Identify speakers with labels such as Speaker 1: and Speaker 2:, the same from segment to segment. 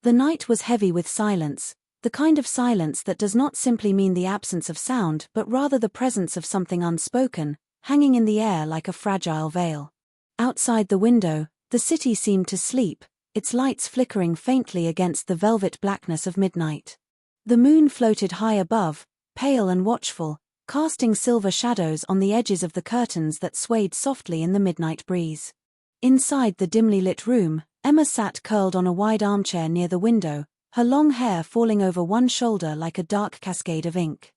Speaker 1: The night was heavy with silence, the kind of silence that does not simply mean the absence of sound but rather the presence of something unspoken, hanging in the air like a fragile veil. Outside the window, the city seemed to sleep, its lights flickering faintly against the velvet blackness of midnight. The moon floated high above, pale and watchful, casting silver shadows on the edges of the curtains that swayed softly in the midnight breeze. Inside the dimly lit room, Emma sat curled on a wide armchair near the window, her long hair falling over one shoulder like a dark cascade of ink.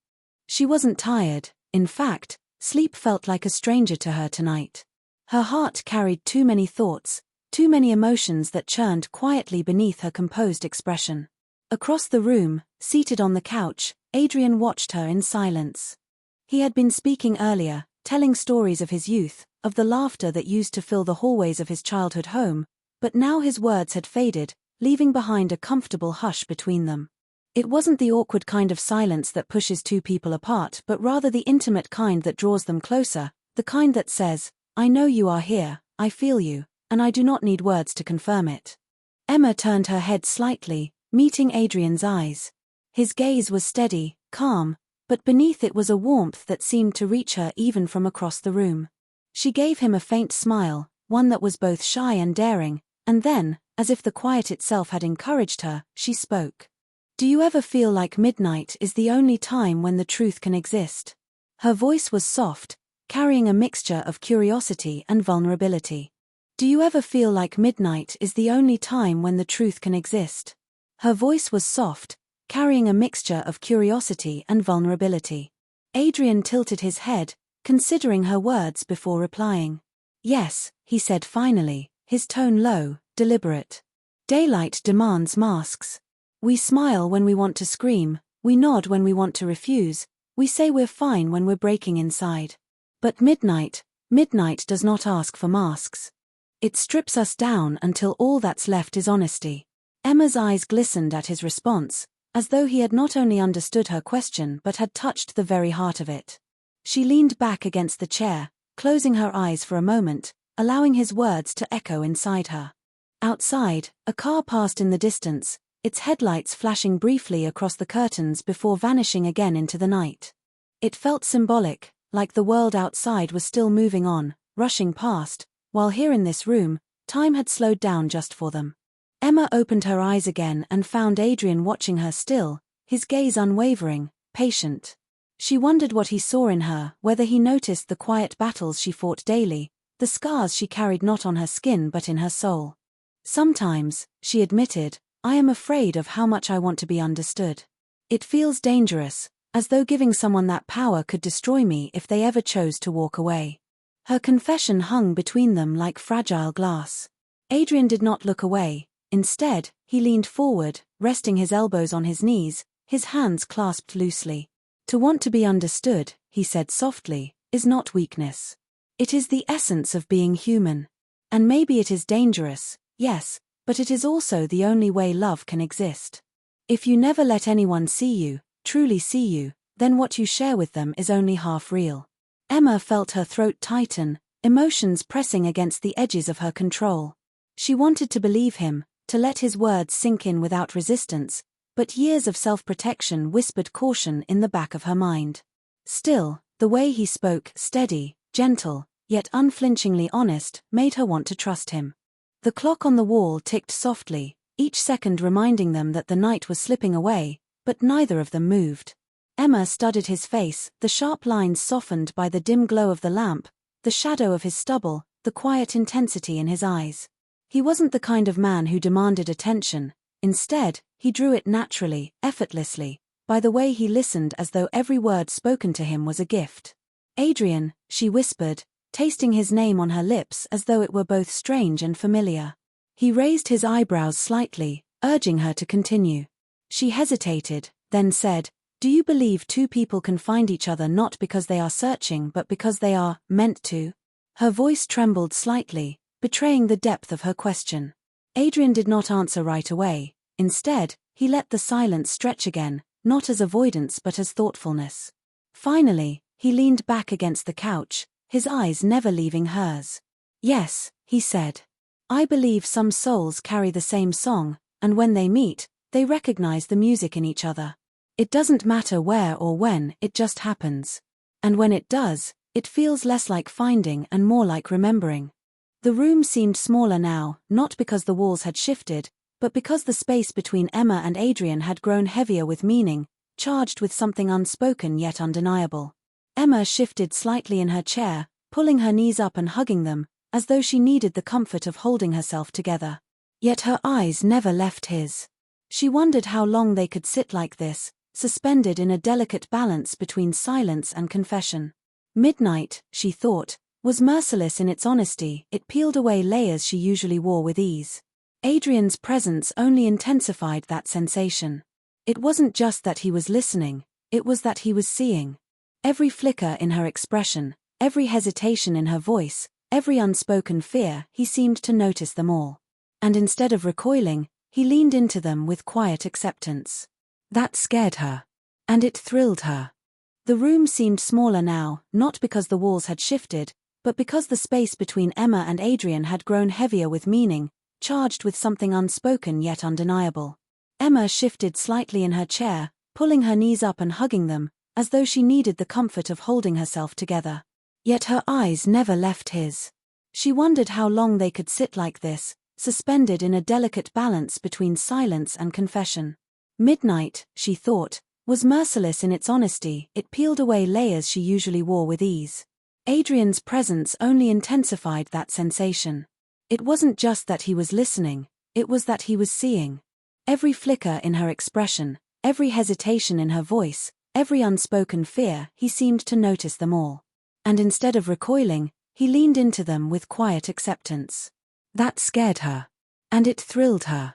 Speaker 1: She wasn't tired, in fact, sleep felt like a stranger to her tonight. Her heart carried too many thoughts, too many emotions that churned quietly beneath her composed expression. Across the room, seated on the couch, Adrian watched her in silence. He had been speaking earlier, telling stories of his youth, of the laughter that used to fill the hallways of his childhood home, but now his words had faded, leaving behind a comfortable hush between them. It wasn't the awkward kind of silence that pushes two people apart but rather the intimate kind that draws them closer, the kind that says, "I know you are here, I feel you, and I do not need words to confirm it." Emma turned her head slightly, meeting Adrian's eyes. His gaze was steady, calm, but beneath it was a warmth that seemed to reach her even from across the room. She gave him a faint smile, one that was both shy and daring, and then, as if the quiet itself had encouraged her, she spoke. "Do you ever feel like midnight is the only time when the truth can exist?" Her voice was soft, carrying a mixture of curiosity and vulnerability. "Do you ever feel like midnight is the only time when the truth can exist?" Her voice was soft, carrying a mixture of curiosity and vulnerability. Adrian tilted his head, considering her words before replying. "Yes," he said finally, his tone low, deliberate. "Daylight demands masks. We smile when we want to scream, we nod when we want to refuse, we say we're fine when we're breaking inside. But midnight does not ask for masks. It strips us down until all that's left is honesty." Emma's eyes glistened at his response, as though he had not only understood her question but had touched the very heart of it. She leaned back against the chair, closing her eyes for a moment, allowing his words to echo inside her. Outside, a car passed in the distance, its headlights flashing briefly across the curtains before vanishing again into the night. It felt symbolic, like the world outside was still moving on, rushing past, while here in this room, time had slowed down just for them. Emma opened her eyes again and found Adrian watching her still, his gaze unwavering, patient. She wondered what he saw in her, whether he noticed the quiet battles she fought daily, the scars she carried not on her skin but in her soul. "Sometimes," she admitted, "I am afraid of how much I want to be understood. It feels dangerous, as though giving someone that power could destroy me if they ever chose to walk away." Her confession hung between them like fragile glass. Adrian did not look away. Instead, he leaned forward, resting his elbows on his knees, his hands clasped loosely. "To want to be understood," he said softly, "is not weakness. It is the essence of being human. And maybe it is dangerous, yes, but it is also the only way love can exist. If you never let anyone see you, truly see you, then what you share with them is only half real." Emma felt her throat tighten, emotions pressing against the edges of her control. She wanted to believe him, to let his words sink in without resistance, but years of self-protection whispered caution in the back of her mind. Still, the way he spoke, steady, gentle, yet unflinchingly honest, made her want to trust him. The clock on the wall ticked softly, each second reminding them that the night was slipping away, but neither of them moved. Emma studied his face, the sharp lines softened by the dim glow of the lamp, the shadow of his stubble, the quiet intensity in his eyes. He wasn't the kind of man who demanded attention. Instead, he drew it naturally, effortlessly, by the way he listened as though every word spoken to him was a gift. "Adrian," she whispered, tasting his name on her lips as though it were both strange and familiar. He raised his eyebrows slightly, urging her to continue. She hesitated, then said, "Do you believe two people can find each other not because they are searching but because they are meant to?" Her voice trembled slightly, betraying the depth of her question. Adrian did not answer right away. Instead, he let the silence stretch again, not as avoidance but as thoughtfulness. Finally, he leaned back against the couch, his eyes never leaving hers. "Yes," he said. "I believe some souls carry the same song, and when they meet, they recognize the music in each other. It doesn't matter where or when, it just happens. And when it does, it feels less like finding and more like remembering. The room seemed smaller now, not because the walls had shifted, but because the space between Emma and Adrian had grown heavier with meaning, charged with something unspoken yet undeniable. Emma shifted slightly in her chair, pulling her knees up and hugging them, as though she needed the comfort of holding herself together. Yet her eyes never left his. She wondered how long they could sit like this, suspended in a delicate balance between silence and confession. Midnight, she thought, was merciless in its honesty. It peeled away layers she usually wore with ease. Adrian's presence only intensified that sensation. It wasn't just that he was listening, it was that he was seeing. Every flicker in her expression, every hesitation in her voice, every unspoken fear, he seemed to notice them all. And instead of recoiling, he leaned into them with quiet acceptance. That scared her. And it thrilled her. The room seemed smaller now, not because the walls had shifted, but because the space between Emma and Adrian had grown heavier with meaning, charged with something unspoken yet undeniable. Emma shifted slightly in her chair, pulling her knees up and hugging them, as though she needed the comfort of holding herself together. Yet her eyes never left his. She wondered how long they could sit like this, suspended in a delicate balance between silence and confession. Midnight, she thought, was merciless in its honesty. It peeled away layers she usually wore with ease. Adrian's presence only intensified that sensation. It wasn't just that he was listening, it was that he was seeing. Every flicker in her expression, every hesitation in her voice, every unspoken fear, he seemed to notice them all. And instead of recoiling, he leaned into them with quiet acceptance. That scared her. And it thrilled her.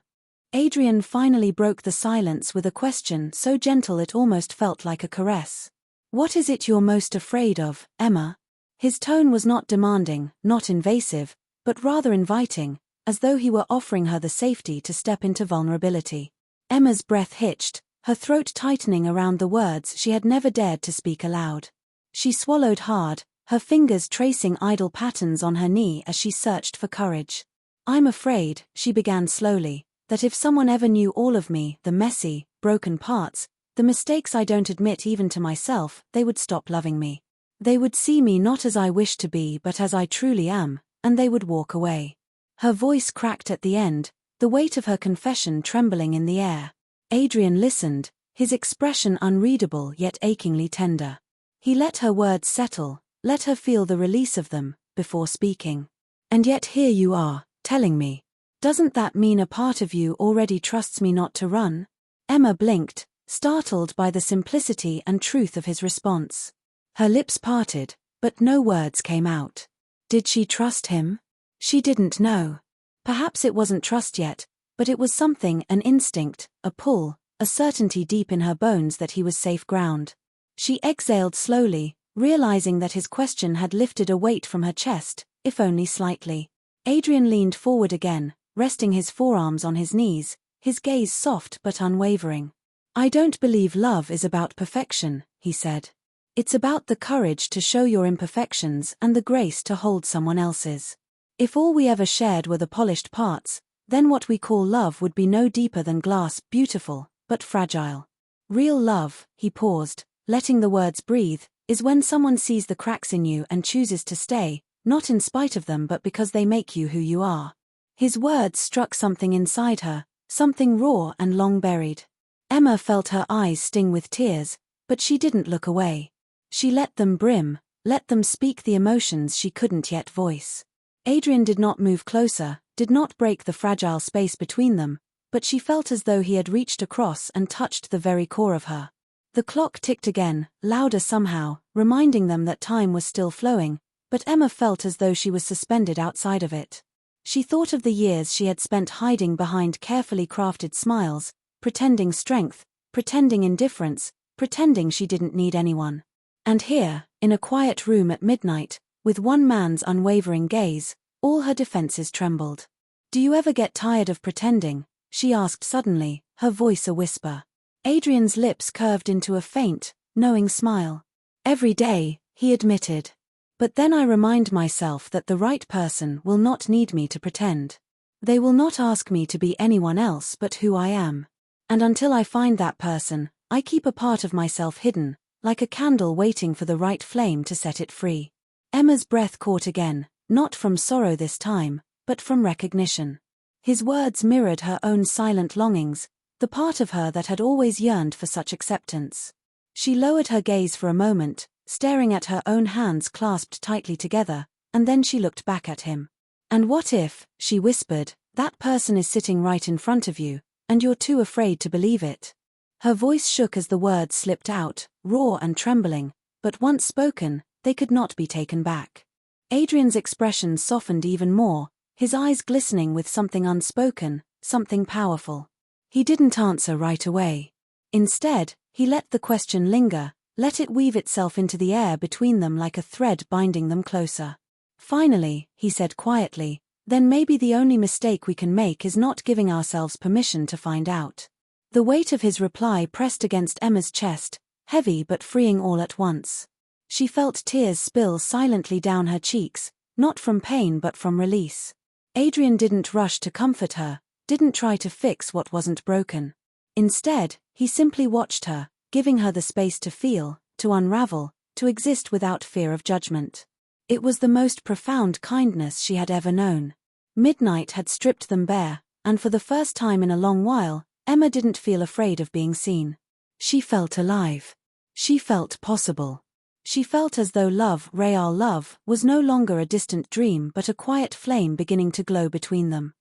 Speaker 1: Adrian finally broke the silence with a question so gentle it almost felt like a caress. "What is it you're most afraid of, Emma?" His tone was not demanding, not invasive, but rather inviting, as though he were offering her the safety to step into vulnerability. Emma's breath hitched, her throat tightening around the words she had never dared to speak aloud. She swallowed hard, her fingers tracing idle patterns on her knee as she searched for courage. "I'm afraid," she began slowly, "that if someone ever knew all of me, the messy, broken parts, the mistakes I don't admit even to myself, they would stop loving me. They would see me not as I wish to be but as I truly am, and they would walk away." Her voice cracked at the end, the weight of her confession trembling in the air. Adrian listened, his expression unreadable yet achingly tender. He let her words settle, let her feel the release of them, before speaking. "And yet here you are, telling me. Doesn't that mean a part of you already trusts me not to run?" Emma blinked, startled by the simplicity and truth of his response. Her lips parted, but no words came out. Did she trust him? She didn't know. Perhaps it wasn't trust yet, but it was something, an instinct, a pull, a certainty deep in her bones that he was safe ground. She exhaled slowly, realizing that his question had lifted a weight from her chest, if only slightly. Adrian leaned forward again, resting his forearms on his knees, his gaze soft but unwavering. "I don't believe love is about perfection," he said. "It's about the courage to show your imperfections and the grace to hold someone else's. If all we ever shared were the polished parts, then what we call love would be no deeper than glass, beautiful, but fragile. Real love," he paused, letting the words breathe, "is when someone sees the cracks in you and chooses to stay, not in spite of them but because they make you who you are." His words struck something inside her, something raw and long buried. Emma felt her eyes sting with tears, but she didn't look away. She let them brim, let them speak the emotions she couldn't yet voice. Adrian did not move closer, did not break the fragile space between them, but she felt as though he had reached across and touched the very core of her. The clock ticked again, louder somehow, reminding them that time was still flowing, but Emma felt as though she was suspended outside of it. She thought of the years she had spent hiding behind carefully crafted smiles, pretending strength, pretending indifference, pretending she didn't need anyone. And here, in a quiet room at midnight, with one man's unwavering gaze, all her defenses trembled. "Do you ever get tired of pretending?" she asked suddenly, her voice a whisper. Adrian's lips curved into a faint, knowing smile. "Every day," he admitted. "But then I remind myself that the right person will not need me to pretend." They will not ask me to be anyone else but who I am. And until I find that person, I keep a part of myself hidden, like a candle waiting for the right flame to set it free. Emma's breath caught again, not from sorrow this time, but from recognition. His words mirrored her own silent longings, the part of her that had always yearned for such acceptance. She lowered her gaze for a moment, staring at her own hands clasped tightly together, and then she looked back at him. And what if, she whispered, that person is sitting right in front of you, and you're too afraid to believe it? Her voice shook as the words slipped out, raw and trembling, but once spoken, they could not be taken back. Adrian's expression softened even more, his eyes glistening with something unspoken, something powerful. He didn't answer right away. Instead, he let the question linger, let it weave itself into the air between them like a thread binding them closer. Finally, he said quietly, then maybe the only mistake we can make is not giving ourselves permission to find out. The weight of his reply pressed against Emma's chest, heavy but freeing all at once. She felt tears spill silently down her cheeks, not from pain but from release. Adrian didn't rush to comfort her, didn't try to fix what wasn't broken. Instead, he simply watched her, giving her the space to feel, to unravel, to exist without fear of judgment. It was the most profound kindness she had ever known. Midnight had stripped them bare, and for the first time in a long while, Emma didn't feel afraid of being seen. She felt alive. She felt possible. She felt as though love, real love, was no longer a distant dream but a quiet flame beginning to glow between them.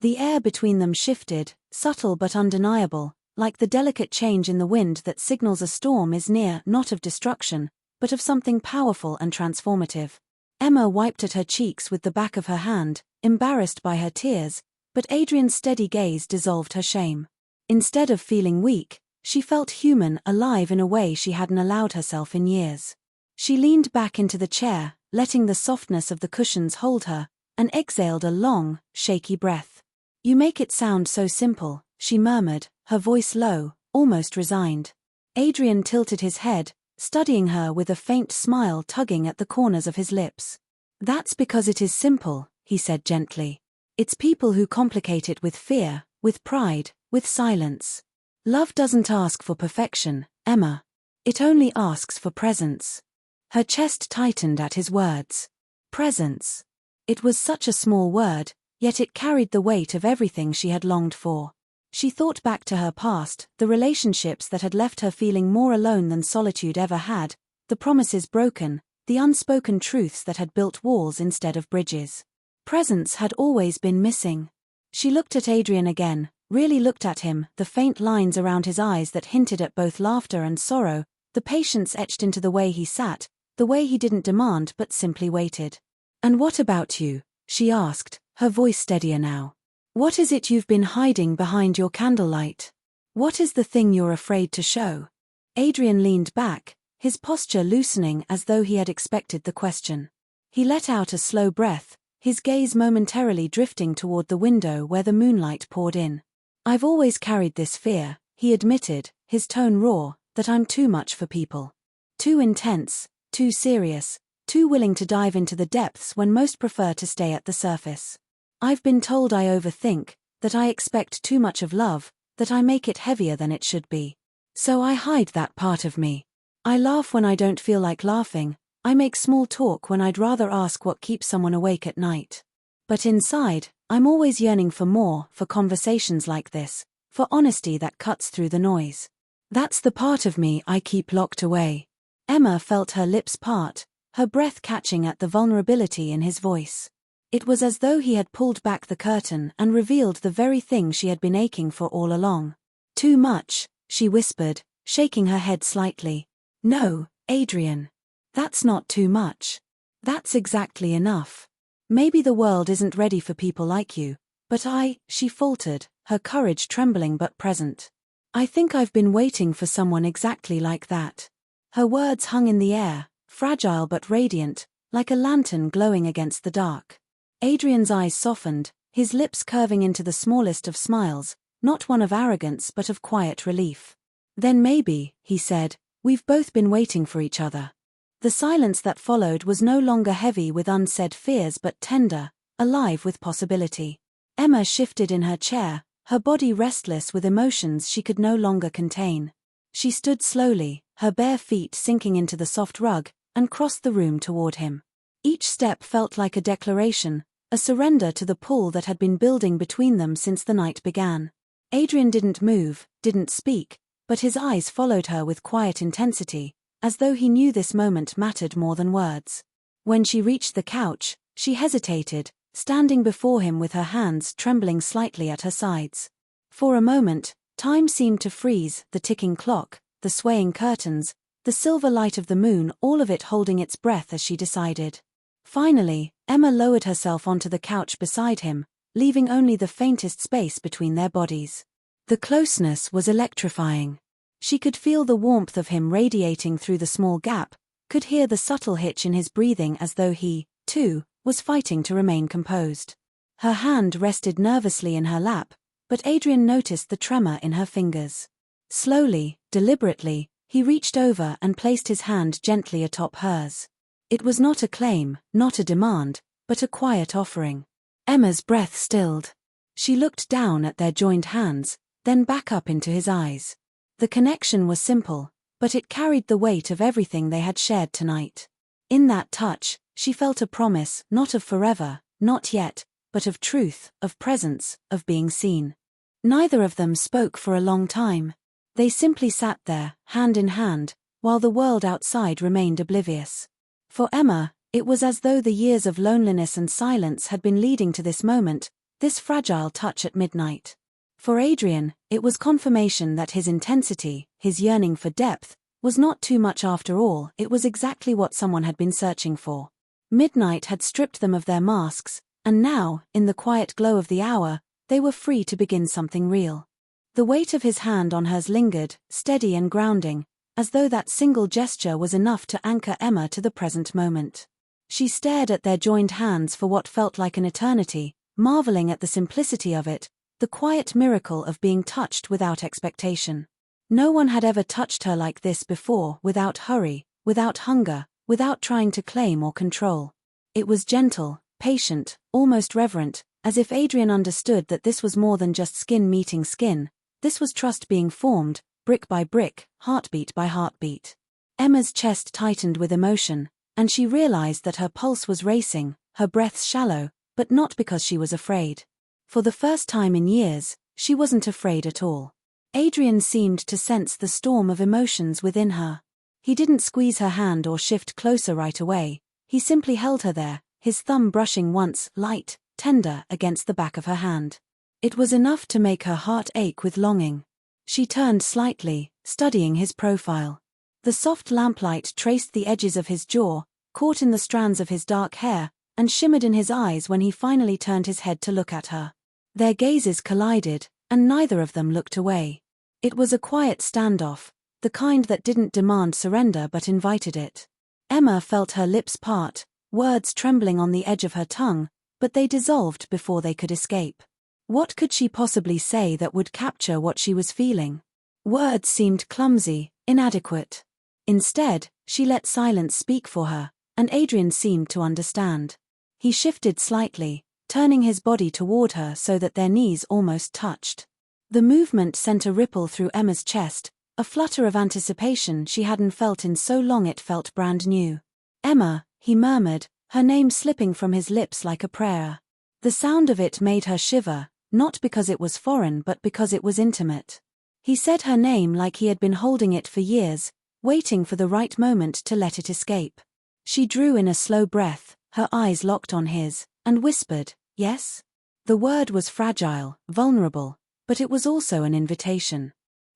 Speaker 1: The air between them shifted, subtle but undeniable, like the delicate change in the wind that signals a storm is near, not of destruction, but of something powerful and transformative. Emma wiped at her cheeks with the back of her hand, embarrassed by her tears, but Adrian's steady gaze dissolved her shame. Instead of feeling weak, she felt human, alive in a way she hadn't allowed herself in years. She leaned back into the chair, letting the softness of the cushions hold her, and exhaled a long, shaky breath. "You make it sound so simple," she murmured, her voice low, almost resigned. Adrian tilted his head, studying her with a faint smile tugging at the corners of his lips. "That's because it is simple," he said gently. "It's people who complicate it with fear, with pride, with silence. Love doesn't ask for perfection, Emma. It only asks for presence." Her chest tightened at his words. Presence. It was such a small word, yet it carried the weight of everything she had longed for. She thought back to her past, the relationships that had left her feeling more alone than solitude ever had, the promises broken, the unspoken truths that had built walls instead of bridges. Presence had always been missing. She looked at Adrian again, really looked at him, the faint lines around his eyes that hinted at both laughter and sorrow, the patience etched into the way he sat, the way he didn't demand but simply waited. "And what about you?" she asked, her voice steadier now. "What is it you've been hiding behind your candlelight? What is the thing you're afraid to show?" Adrian leaned back, his posture loosening as though he had expected the question. He let out a slow breath, his gaze momentarily drifting toward the window where the moonlight poured in. "I've always carried this fear," he admitted, his tone raw, "that I'm too much for people. Too intense, too serious, too willing to dive into the depths when most prefer to stay at the surface. I've been told I overthink, that I expect too much of love, that I make it heavier than it should be. So I hide that part of me. I laugh when I don't feel like laughing, I make small talk when I'd rather ask what keeps someone awake at night. But inside, I'm always yearning for more, for conversations like this, for honesty that cuts through the noise. That's the part of me I keep locked away." Emma felt her lips part, her breath catching at the vulnerability in his voice. It was as though he had pulled back the curtain and revealed the very thing she had been aching for all along. "Too much," she whispered, shaking her head slightly. "No, Adrian. That's not too much. That's exactly enough. Maybe the world isn't ready for people like you, but she faltered, her courage trembling but present. "I think I've been waiting for someone exactly like that." Her words hung in the air, fragile but radiant, like a lantern glowing against the dark. Adrian's eyes softened, his lips curving into the smallest of smiles, not one of arrogance but of quiet relief. "Then maybe," he said, "we've both been waiting for each other." The silence that followed was no longer heavy with unsaid fears but tender, alive with possibility. Emma shifted in her chair, her body restless with emotions she could no longer contain. She stood slowly, her bare feet sinking into the soft rug, and crossed the room toward him. Each step felt like a declaration, a surrender to the pull that had been building between them since the night began. Adrian didn't move, didn't speak, but his eyes followed her with quiet intensity, as though he knew this moment mattered more than words. When she reached the couch, she hesitated, standing before him with her hands trembling slightly at her sides. For a moment, time seemed to freeze, the ticking clock, the swaying curtains, the silver light of the moon, all of it holding its breath as she decided. Finally, Emma lowered herself onto the couch beside him, leaving only the faintest space between their bodies. The closeness was electrifying. She could feel the warmth of him radiating through the small gap, could hear the subtle hitch in his breathing as though he, too, was fighting to remain composed. Her hand rested nervously in her lap, but Adrian noticed the tremor in her fingers. Slowly, deliberately, he reached over and placed his hand gently atop hers. It was not a claim, not a demand, but a quiet offering. Emma's breath stilled. She looked down at their joined hands, then back up into his eyes. The connection was simple, but it carried the weight of everything they had shared tonight. In that touch, she felt a promise, not of forever, not yet, but of truth, of presence, of being seen. Neither of them spoke for a long time. They simply sat there, hand in hand, while the world outside remained oblivious. For Emma, it was as though the years of loneliness and silence had been leading to this moment, this fragile touch at midnight. For Adrian, it was confirmation that his intensity, his yearning for depth, was not too much after all. It was exactly what someone had been searching for. Midnight had stripped them of their masks, and now, in the quiet glow of the hour, they were free to begin something real. The weight of his hand on hers lingered, steady and grounding, as though that single gesture was enough to anchor Emma to the present moment. She stared at their joined hands for what felt like an eternity, marveling at the simplicity of it, the quiet miracle of being touched without expectation. No one had ever touched her like this before, without hurry, without hunger, without trying to claim or control. It was gentle, patient, almost reverent, as if Adrian understood that this was more than just skin meeting skin, this was trust being formed, brick by brick, heartbeat by heartbeat. Emma's chest tightened with emotion, and she realized that her pulse was racing, her breath shallow, but not because she was afraid. For the first time in years, she wasn't afraid at all. Adrian seemed to sense the storm of emotions within her. He didn't squeeze her hand or shift closer right away, he simply held her there, his thumb brushing once, light, tender, against the back of her hand. It was enough to make her heart ache with longing. She turned slightly, studying his profile. The soft lamplight traced the edges of his jaw, caught in the strands of his dark hair, and shimmered in his eyes when he finally turned his head to look at her. Their gazes collided, and neither of them looked away. It was a quiet standoff, the kind that didn't demand surrender but invited it. Emma felt her lips part, words trembling on the edge of her tongue, but they dissolved before they could escape. What could she possibly say that would capture what she was feeling? Words seemed clumsy, inadequate. Instead, she let silence speak for her, and Adrian seemed to understand. He shifted slightly, turning his body toward her so that their knees almost touched. The movement sent a ripple through Emma's chest, a flutter of anticipation she hadn't felt in so long it felt brand new. "Emma," he murmured, her name slipping from his lips like a prayer. The sound of it made her shiver, not because it was foreign but because it was intimate. He said her name like he had been holding it for years, waiting for the right moment to let it escape. She drew in a slow breath, her eyes locked on his, and whispered, "Yes?" The word was fragile, vulnerable, but it was also an invitation.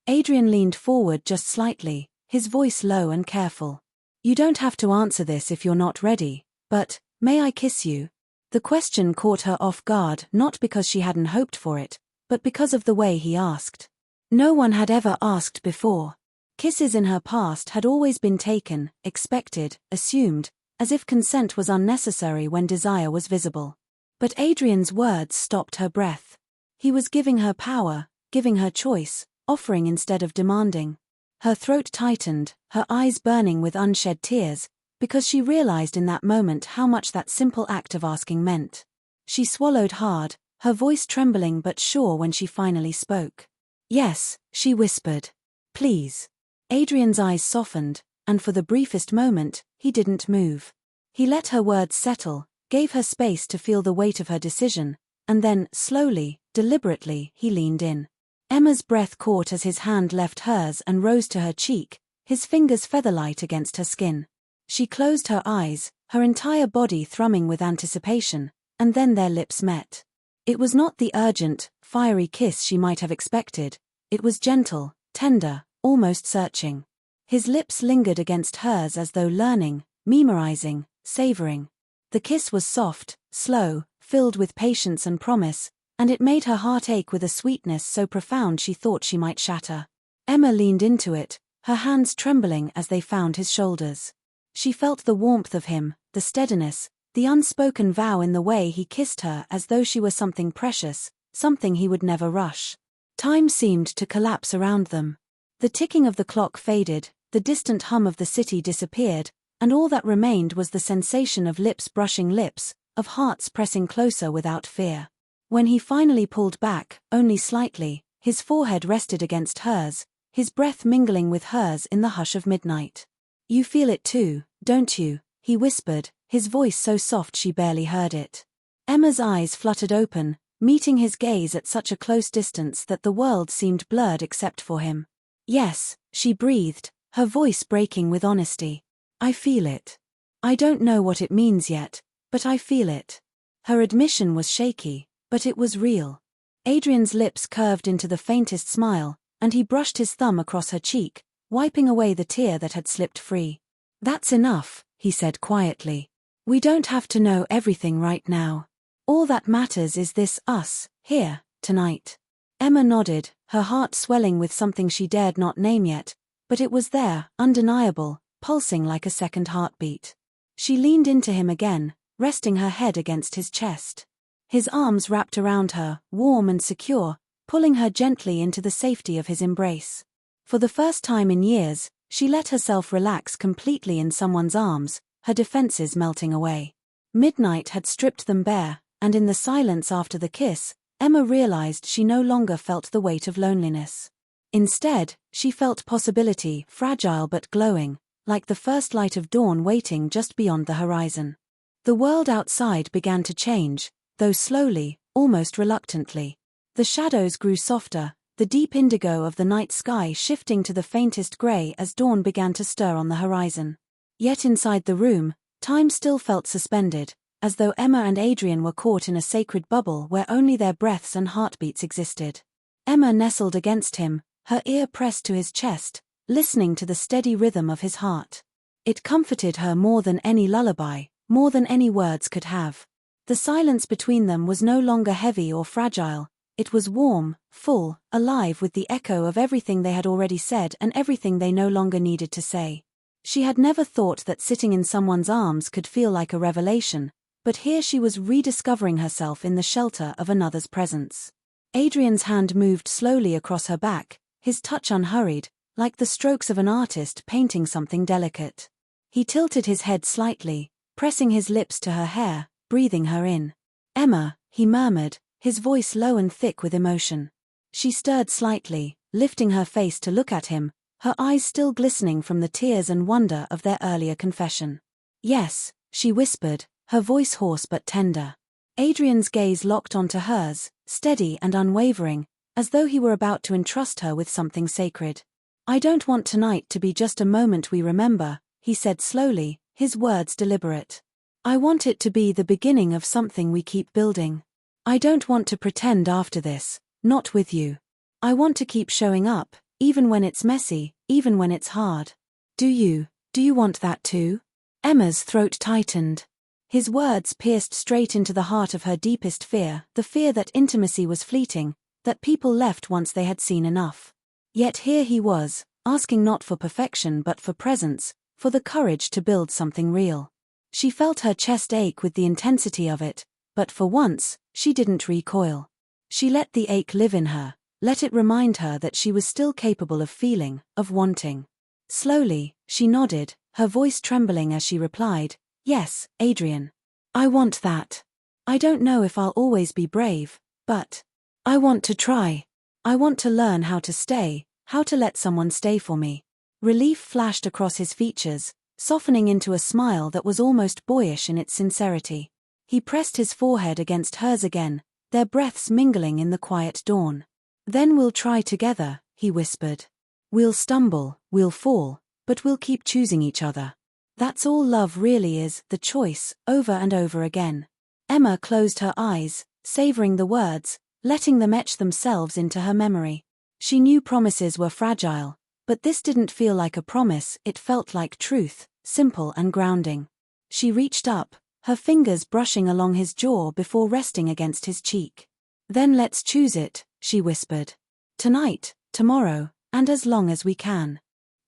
Speaker 1: Adrian leaned forward just slightly, his voice low and careful. "You don't have to answer this if you're not ready, but, may I kiss you?" The question caught her off guard, not because she hadn't hoped for it, but because of the way he asked. No one had ever asked before. Kisses in her past had always been taken, expected, assumed, as if consent was unnecessary when desire was visible. But Adrian's words stopped her breath. He was giving her power, giving her choice, offering instead of demanding. Her throat tightened, her eyes burning with unshed tears, because she realized in that moment how much that simple act of asking meant. She swallowed hard, her voice trembling but sure when she finally spoke. "Yes," she whispered. "Please." Adrian's eyes softened, and for the briefest moment, he didn't move. He let her words settle, gave her space to feel the weight of her decision, and then, slowly, deliberately, he leaned in. Emma's breath caught as his hand left hers and rose to her cheek, his fingers featherlight against her skin. She closed her eyes, her entire body thrumming with anticipation, and then their lips met. It was not the urgent, fiery kiss she might have expected. It was gentle, tender, almost searching. His lips lingered against hers as though learning, memorizing, savoring. The kiss was soft, slow, filled with patience and promise, and it made her heart ache with a sweetness so profound she thought she might shatter. Emma leaned into it, her hands trembling as they found his shoulders. She felt the warmth of him, the steadiness, the unspoken vow in the way he kissed her as though she were something precious, something he would never rush. Time seemed to collapse around them. The ticking of the clock faded, the distant hum of the city disappeared, and all that remained was the sensation of lips brushing lips, of hearts pressing closer without fear. When he finally pulled back, only slightly, his forehead rested against hers, his breath mingling with hers in the hush of midnight. "You feel it too, don't you?" he whispered, his voice so soft she barely heard it. Emma's eyes fluttered open, meeting his gaze at such a close distance that the world seemed blurred except for him. "Yes," she breathed, her voice breaking with honesty. "I feel it. I don't know what it means yet, but I feel it." Her admission was shaky, but it was real. Adrian's lips curved into the faintest smile, and he brushed his thumb across her cheek, wiping away the tear that had slipped free. "That's enough," he said quietly. "We don't have to know everything right now. All that matters is this us, here, tonight." Emma nodded, her heart swelling with something she dared not name yet, but it was there, undeniable, pulsing like a second heartbeat. She leaned into him again, resting her head against his chest. His arms wrapped around her, warm and secure, pulling her gently into the safety of his embrace. For the first time in years, she let herself relax completely in someone's arms, her defenses melting away. Midnight had stripped them bare, and in the silence after the kiss, Emma realized she no longer felt the weight of loneliness. Instead, she felt possibility, fragile but glowing, like the first light of dawn waiting just beyond the horizon. The world outside began to change, though slowly, almost reluctantly. The shadows grew softer, the deep indigo of the night sky shifting to the faintest gray as dawn began to stir on the horizon. Yet inside the room, time still felt suspended, as though Emma and Adrian were caught in a sacred bubble where only their breaths and heartbeats existed. Emma nestled against him, her ear pressed to his chest, listening to the steady rhythm of his heart. It comforted her more than any lullaby, more than any words could have. The silence between them was no longer heavy or fragile. It was warm, full, alive with the echo of everything they had already said and everything they no longer needed to say. She had never thought that sitting in someone's arms could feel like a revelation, but here she was rediscovering herself in the shelter of another's presence. Adrian's hand moved slowly across her back, his touch unhurried, like the strokes of an artist painting something delicate. He tilted his head slightly, pressing his lips to her hair, breathing her in. "Emma," he murmured, his voice low and thick with emotion. She stirred slightly, lifting her face to look at him, her eyes still glistening from the tears and wonder of their earlier confession. "Yes," she whispered, her voice hoarse but tender. Adrian's gaze locked onto hers, steady and unwavering, as though he were about to entrust her with something sacred. "I don't want tonight to be just a moment we remember," he said slowly, his words deliberate. "I want it to be the beginning of something we keep building. I don't want to pretend after this, not with you. I want to keep showing up, even when it's messy, even when it's hard. Do you want that too?" Emma's throat tightened. His words pierced straight into the heart of her deepest fear, the fear that intimacy was fleeting, that people left once they had seen enough. Yet here he was, asking not for perfection but for presence, for the courage to build something real. She felt her chest ache with the intensity of it, but for once, she didn't recoil. She let the ache live in her, let it remind her that she was still capable of feeling, of wanting. Slowly, she nodded, her voice trembling as she replied, "Yes, Adrian. I want that. I don't know if I'll always be brave, But I want to try. I want to learn how to stay, how to let someone stay for me. Relief flashed across his features, softening into a smile that was almost boyish in its sincerity. He pressed his forehead against hers again, their breaths mingling in the quiet dawn. Then we'll try together, he whispered. We'll stumble, we'll fall, but we'll keep choosing each other. That's all love really is, the choice, over and over again. Emma closed her eyes, savoring the words, letting them etch themselves into her memory. She knew promises were fragile, but this didn't feel like a promise, it felt like truth, simple and grounding. She reached up, her fingers brushing along his jaw before resting against his cheek. Then let's choose it, she whispered. Tonight, tomorrow, and as long as we can.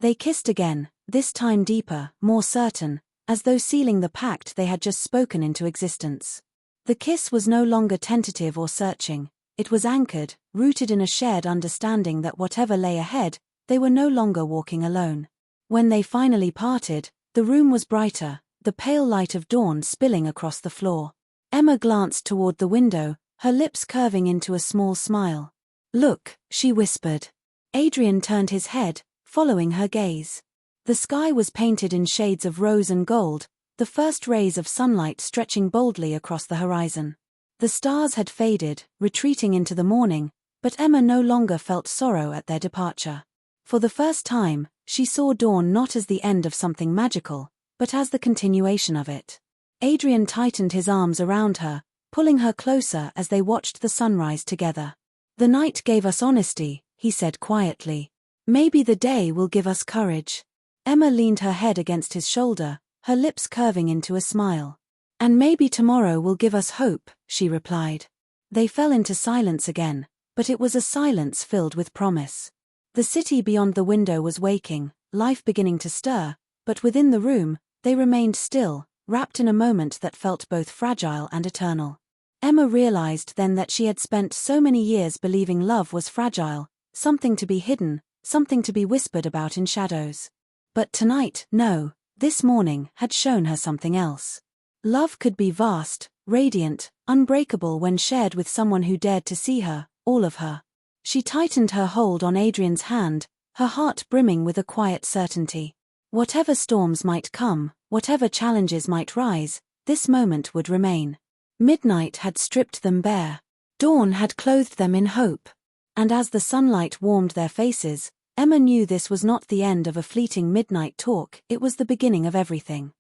Speaker 1: They kissed again, this time deeper, more certain, as though sealing the pact they had just spoken into existence. The kiss was no longer tentative or searching, it was anchored, rooted in a shared understanding that whatever lay ahead, they were no longer walking alone. When they finally parted, the room was brighter, the pale light of dawn spilling across the floor. Emma glanced toward the window, her lips curving into a small smile. Look, she whispered. Adrian turned his head, following her gaze. The sky was painted in shades of rose and gold, the first rays of sunlight stretching boldly across the horizon. The stars had faded, retreating into the morning, but Emma no longer felt sorrow at their departure. For the first time, she saw dawn not as the end of something magical, but as the continuation of it. Adrian tightened his arms around her, pulling her closer as they watched the sunrise together. The night gave us honesty, he said quietly. Maybe the day will give us courage. Emma leaned her head against his shoulder, her lips curving into a smile. And maybe tomorrow will give us hope, she replied. They fell into silence again, but it was a silence filled with promise. The city beyond the window was waking, life beginning to stir, but within the room, they remained still, wrapped in a moment that felt both fragile and eternal. Emma realized then that she had spent so many years believing love was fragile, something to be hidden, something to be whispered about in shadows. But tonight, no, this morning, had shown her something else. Love could be vast, radiant, unbreakable when shared with someone who dared to see her, all of her. She tightened her hold on Adrian's hand, her heart brimming with a quiet certainty. Whatever storms might come, whatever challenges might rise, this moment would remain. Midnight had stripped them bare. Dawn had clothed them in hope. And as the sunlight warmed their faces, Emma knew this was not the end of a fleeting midnight talk, it was the beginning of everything.